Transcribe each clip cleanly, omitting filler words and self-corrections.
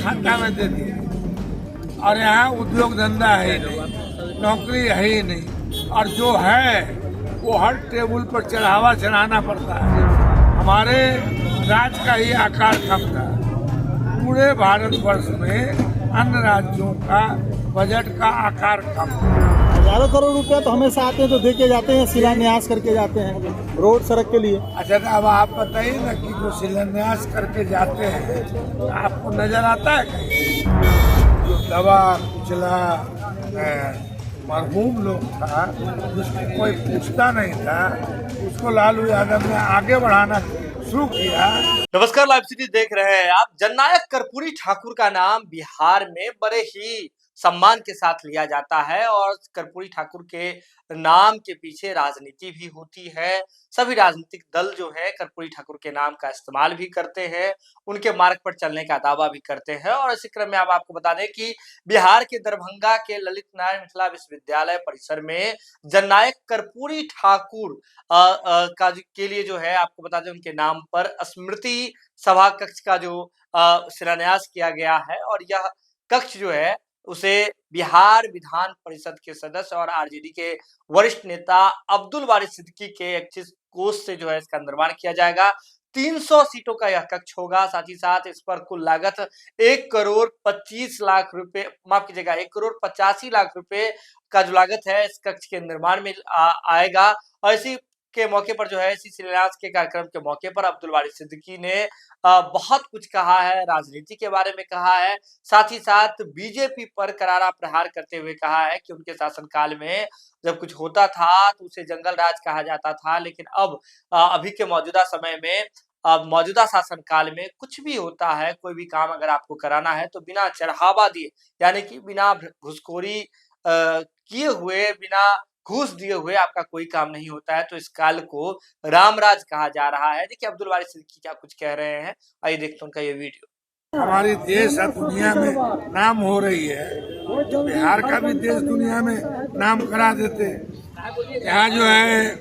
खाता में दे दिए और यहाँ उद्योग धंधा है ही नहीं, नौकरी है ही नहीं, और जो है वो हर टेबल पर चढ़ावा चढ़ाना पड़ता है। हमारे राज्य का ही आकार कम था। पूरे भारतवर्ष में अन्य राज्यों का बजट का आकार कम था। हजारों करोड़ रुपया तो हमेशा आते हैं तो दे के जाते हैं, शिलान्यास करके जाते हैं रोड सड़क के लिए। अच्छा, तो अब आप बताइए ना कि जो शिलान्यास करके जाते हैं तो आपको नजर आता है कहीं? जो दवा कुचला मरहूम लोग था, जिसको कोई पूछता नहीं था, उसको लालू यादव ने आगे बढ़ाना शुरू किया। नमस्कार, लाइव सिटी देख रहे हैं आप। जननायक कर्पूरी ठाकुर का नाम बिहार में बड़े ही सम्मान के साथ लिया जाता है और कर्पूरी ठाकुर के नाम के पीछे राजनीति भी होती है। सभी राजनीतिक दल जो है कर्पूरी ठाकुर के नाम का इस्तेमाल भी करते हैं, उनके मार्ग पर चलने का दावा भी करते हैं। और इसी क्रम में अब आपको बता दें कि बिहार के दरभंगा के ललित नारायण मिथिला विश्वविद्यालय परिसर में जननायक कर्पूरी ठाकुर के लिए जो है आपको बता दें उनके नाम पर स्मृति सभा कक्ष का जो शिलान्यास किया गया है। और यह कक्ष जो है उसे बिहार विधान परिषद के सदस्य और आरजेडी के वरिष्ठ नेता अब्दुल वारिस सिद्दीकी के 21 कोष से जो है इसका निर्माण किया जाएगा। 300 सीटों का यह कक्ष होगा। साथ ही साथ इस पर कुल लागत 1,25,00,000 रुपए, माफ कीजिएगा 1,85,00,000 रुपए का जो लागत है इस कक्ष के निर्माण में आएगा। और इसी के मौके पर जो है इसी शिलान्यास के कार्यक्रम के मौके पर अब्दुल वारिस सिद्दीकी ने बहुत कुछ कहा है, राजनीति के बारे में कहा है, साथ ही साथ बीजेपी पर करारा प्रहार करते हुए कहा है कि उनके शासनकाल में जब कुछ होता था तो उसे जंगल राज कहा जाता था, लेकिन अब अभी के मौजूदा समय में मौजूदा शासनकाल में कुछ भी होता है, कोई भी काम अगर आपको कराना है तो बिना चढ़ावा दिए, यानी कि बिना घुसखोरी किए हुए, बिना घूस दिए हुए आपका कोई काम नहीं होता है। तो इस काल को रामराज कहा जा रहा है। देखिए अब्दुल वारिस सिद्दीकी क्या कुछ कह रहे हैं, आइए देखते हैं उनका ये वीडियो। हमारी देश और दुनिया में नाम हो रही है, बिहार का भी देश दुनिया में नाम करा देते। यहाँ जो है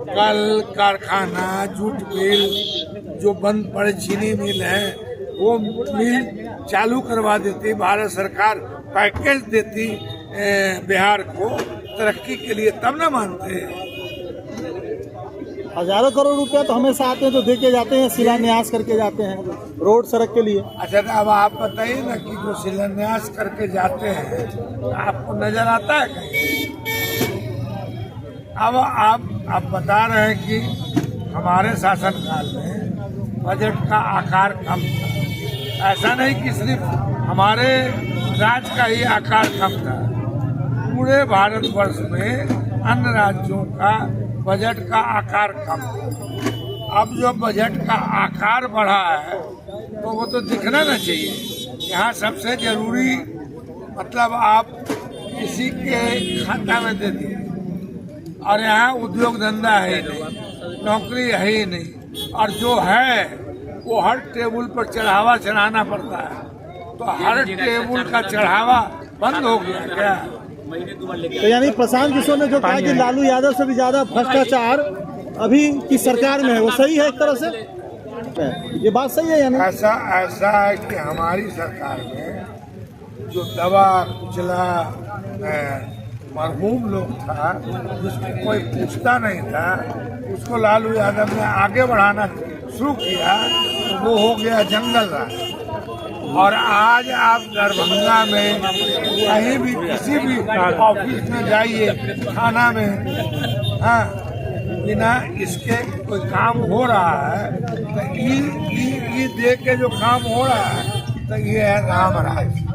कल कारखाना, जूट मिल जो बंद पड़े, चीनी मिल है, वो मिल चालू करवा देती। भारत सरकार पैकेज देती बिहार को तरक्की के लिए, तब ना मानते हैं। हजारों करोड़ रुपया तो हमेशा आते हैं तो दे के जाते हैं, शिलान्यास करके जाते हैं रोड सड़क के लिए। अच्छा, तो अब आप बताइए ना कि जो शिलान्यास करके जाते हैं तो आपको नजर आता है कहीं? अब आप बता रहे हैं कि हमारे शासनकाल में बजट का आकार कम था। ऐसा नहीं कि सिर्फ हमारे राज्य का ही आकार कम था। पूरे भारतवर्ष में अन्य राज्यों का बजट का आकार कम था। अब जो बजट का आकार बढ़ा है तो वो तो दिखना ना चाहिए। यहाँ सबसे जरूरी मतलब आप किसी के खाता में दे दिए और यहाँ उद्योग धंधा है ही नहीं, नौकरी है ही नहीं, और जो है वो हर टेबल पर चढ़ावा चढ़ाना पड़ता है। तो हर टेबल का चढ़ावा बंद हो गया क्या? तो यानी प्रशांत किशोर ने जो कहा कि लालू यादव से भी ज्यादा भ्रष्टाचार अभी की सरकार में है, वो सही है एक तरह से? ये बात सही है या नहीं? ऐसा है कि हमारी सरकार में जो दवा कुचला मरहूम लोग था, जिसको कोई पूछता नहीं था, उसको लालू यादव ने आगे बढ़ाना शुरू किया, तो वो हो गया जंगल राज। और आज आप दरभंगा में कहीं भी किसी भी ऑफिस में जाइए, थाना में, हाँ, बिना इसके कोई काम हो रहा है तो ई दे के जो काम हो रहा है तो ये है रामराज।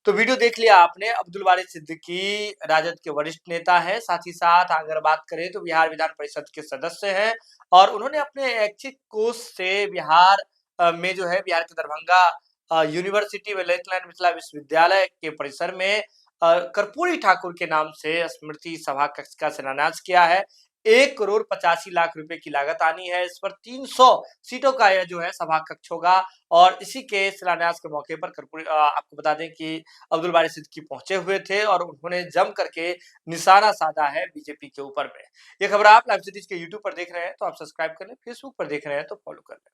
तो वीडियो देख लिया आपने। अब्दुल वारिस सिद्दीकी राजद के वरिष्ठ नेता है, साथ ही साथ अगर बात करें तो बिहार विधान परिषद के सदस्य हैं और उन्होंने अपने ऐच्छिक कोष से बिहार में जो है बिहार के दरभंगा यूनिवर्सिटी व ललित नारायण मिथिला विश्वविद्यालय के परिसर में कर्पूरी ठाकुर के नाम से स्मृति सभा कक्ष का शिलान्यास किया है। 1,85 करोड़ रुपए की लागत आनी है। इस पर 300 सीटों का यह जो है सभा कक्ष होगा और इसी के शिलान्यास के मौके पर आपको बता दें कि अब्दुल बारी सिद्दीकी पहुंचे हुए थे और उन्होंने जम करके निशाना साधा है बीजेपी के ऊपर में। ये खबर आप लाइव सिटीज के यूट्यूब पर देख रहे हैं तो आप सब्सक्राइब कर लें, फेसबुक पर देख रहे हैं तो फॉलो कर लें।